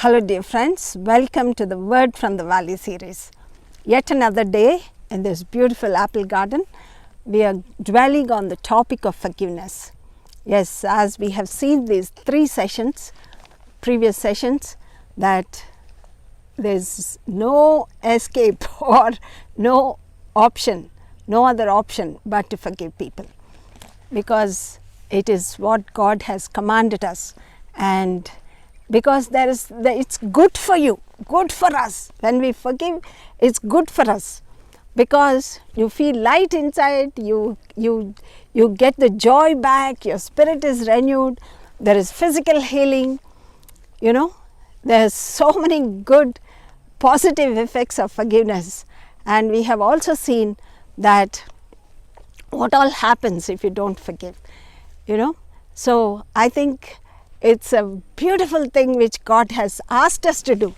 Hello dear friends, welcome to the Word from the Valley series. Yet another day in this beautiful apple garden, we are dwelling on the topic of forgiveness. Yes, as we have seen these three sessions, previous sessions, that there is no escape or no option, no other option but to forgive people, because it is what God has commanded us, and because it's good for you, good for us. When we forgive, it's good for us, because you feel light inside, you get the joy back, your spirit is renewed, there is physical healing, there's so many good positive effects of forgiveness. And we have also seen that what all happens if you don't forgive, So I think it's a beautiful thing which God has asked us to do,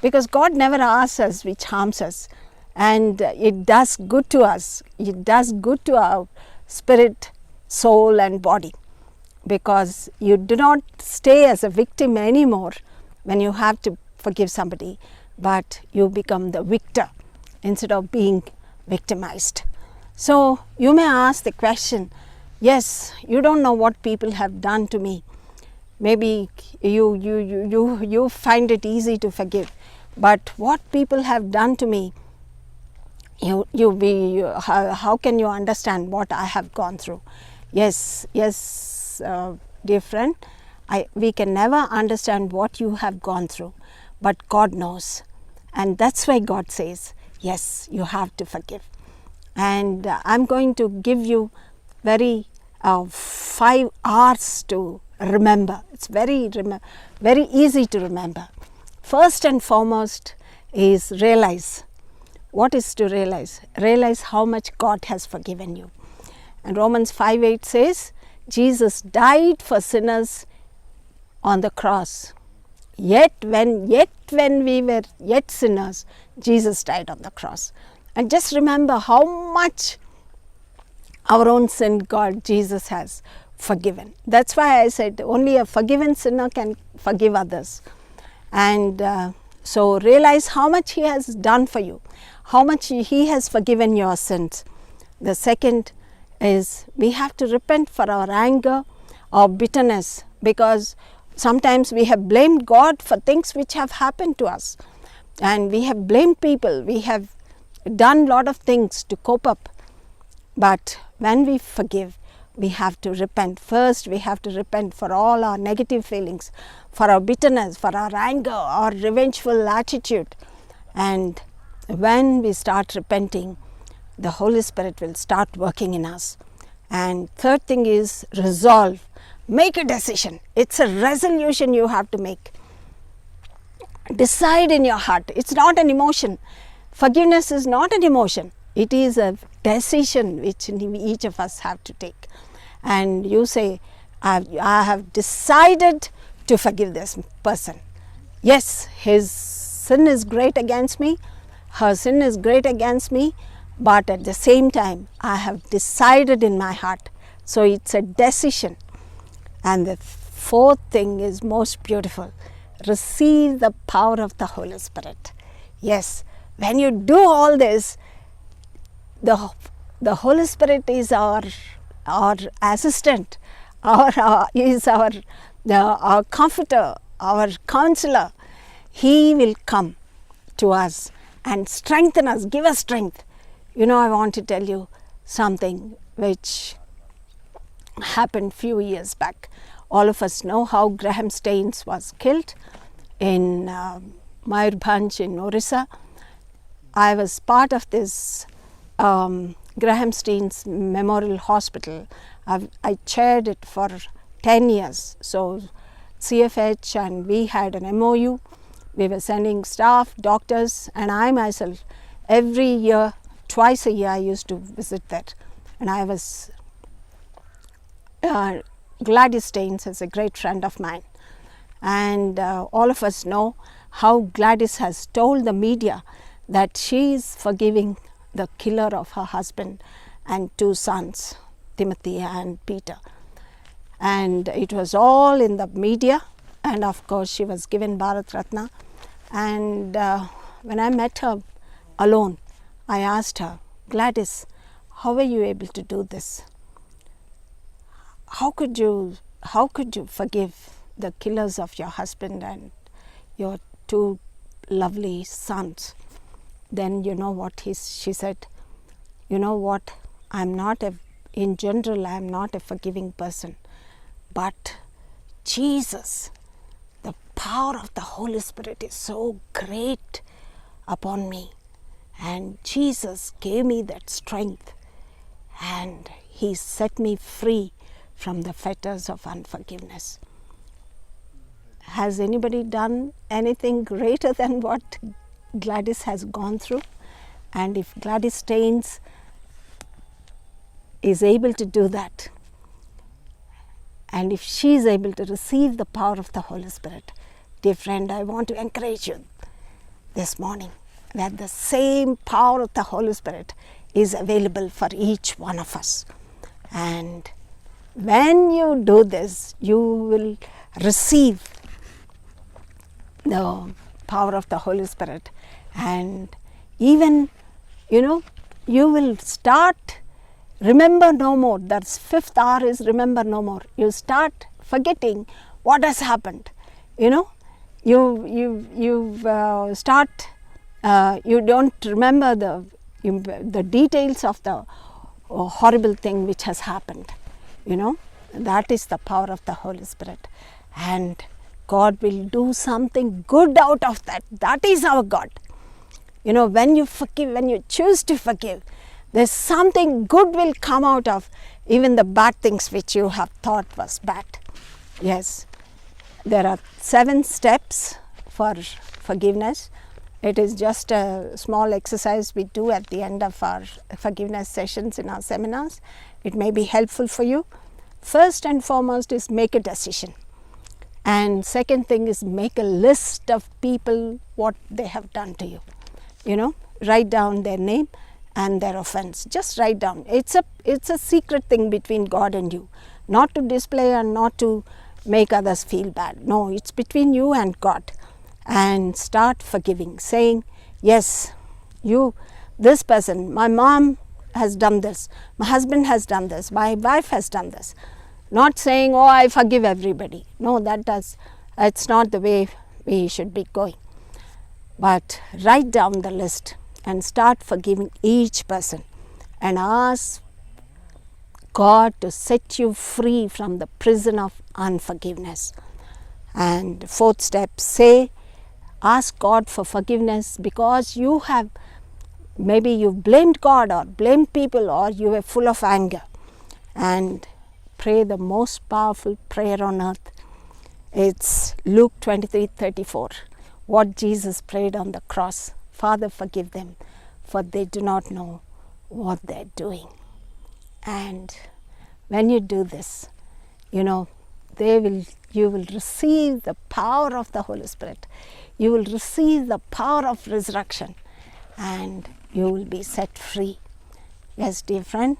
because God never asks us which harms us, and it does good to us. It does good to our spirit, soul and body, because you do not stay as a victim anymore when you have to forgive somebody, but you become the victor instead of being victimized. So you may ask the question, yes, you don't know what people have done to me. Maybe you find it easy to forgive, but what people have done to me, how can you understand what I have gone through? Yes, dear friend, we can never understand what you have gone through, but God knows, and that's why God says, yes, you have to forgive. And I'm going to give you 5 R's to remember. It's very easy to remember. First and foremost is realize. What is to realize? Realize how much God has forgiven you. And Romans 5:8 says, Jesus died for sinners on the cross. Yet when we were yet sinners, Jesus died on the cross. And just remember how much our own sin Jesus has forgiven. That's why I said only a forgiven sinner can forgive others. And so realize how much He has done for you, how much He has forgiven your sins. The second is we have to repent for our anger or bitterness, because sometimes we have blamed God for things which have happened to us, and we have blamed people, we have done a lot of things to cope up. But when we forgive, we have to repent. First, we have to repent for all our negative feelings, for our bitterness, for our anger, our revengeful attitude. And when we start repenting, the Holy Spirit will start working in us. And third thing is resolve. Make a decision. It's a resolution you have to make. Decide in your heart. It's not an emotion. Forgiveness is not an emotion. It is a decision which each of us have to take. And you say, I have decided to forgive this person. Yes, his sin is great against me, her sin is great against me, but at the same time, I have decided in my heart. So it's a decision. And the fourth thing is most beautiful. Receive the power of the Holy Spirit. Yes, when you do all this, the Holy Spirit is our assistant, is our comforter, our counselor. He will come to us and strengthen us, give us strength. I want to tell you something which happened few years back. All of us know how Graham Staines was killed in Mayurbhanj in Orissa. I was part of this Graham Staines Memorial Hospital. I chaired it for 10 years. So CFH and we had an MOU. We were sending staff, doctors, and I myself, every year, twice a year, I used to visit that. And I was, Gladys Staines is a great friend of mine. And all of us know how Gladys has told the media that she is forgiving the killer of her husband and 2 sons, Timothy and Peter. And it was all in the media, and of course she was given Bharat Ratna. And when I met her alone, I asked her, Gladys, how were you able to do this? How could you forgive the killers of your husband and your 2 lovely sons? Then you know what she said, you know what, in general I am not a forgiving person, but Jesus, the power of the Holy Spirit is so great upon me, and Jesus gave me that strength, and He set me free from the fetters of unforgiveness. Has anybody done anything greater than what Gladys has gone through? And if Gladys Staines is able to do that, and if she is able to receive the power of the Holy Spirit, dear friend, I want to encourage you this morning that the same power of the Holy Spirit is available for each one of us. And when you do this, you will receive the power of the Holy Spirit, and even, you will start remember no more. That's 5th hour is remember no more. You start forgetting what has happened. You start. You don't remember the details of the horrible thing which has happened. That is the power of the Holy Spirit, and God will do something good out of that. That is our God. When you forgive, when you choose to forgive, there's something good will come out of even the bad things which you have thought was bad. Yes, there are 7 steps for forgiveness. It is just a small exercise we do at the end of our forgiveness sessions in our seminars. It may be helpful for you. First and foremost is make a decision. And second thing is make a list of people, what they have done to you. Write down their name and their offense. Just write down. It's a secret thing between God and you. Not to display and not to make others feel bad. No, it's between you and God. And start forgiving, saying, yes, this person, my mom has done this, my husband has done this, my wife has done this. Not saying, oh, I forgive everybody. No, it's not the way we should be going. But write down the list and start forgiving each person, and ask God to set you free from the prison of unforgiveness. And 4th step, ask God for forgiveness because maybe you've blamed God or blamed people, or you were full of anger. And pray the most powerful prayer on earth. It's Luke 23:34, what Jesus prayed on the cross. Father, forgive them, for they do not know what they're doing. And when you do this, you will receive the power of the Holy Spirit. You will receive the power of resurrection, and you will be set free. Yes, dear friend,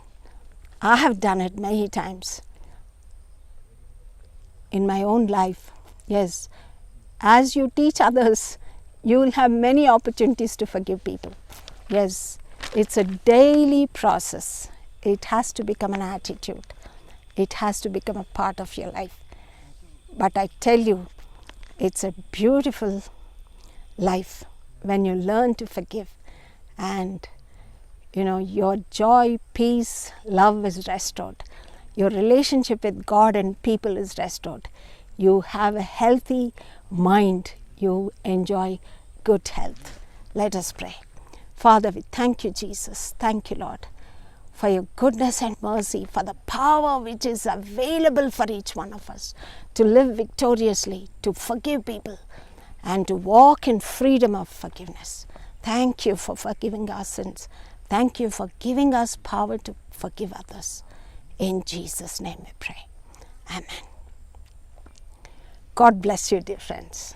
I have done it many times in my own life. Yes, as you teach others, you will have many opportunities to forgive people. Yes, it's a daily process. It has to become an attitude. It has to become a part of your life. But I tell you, it's a beautiful life when you learn to forgive, and your joy, peace, love is restored. Your relationship with God and people is restored. You have a healthy mind. You enjoy good health. Let us pray. Father, we thank you, Jesus. Thank you, Lord, for your goodness and mercy, for the power which is available for each one of us to live victoriously, to forgive people, and to walk in freedom of forgiveness. Thank you for forgiving our sins. Thank you for giving us power to forgive others. In Jesus' name we pray. Amen. God bless you, dear friends.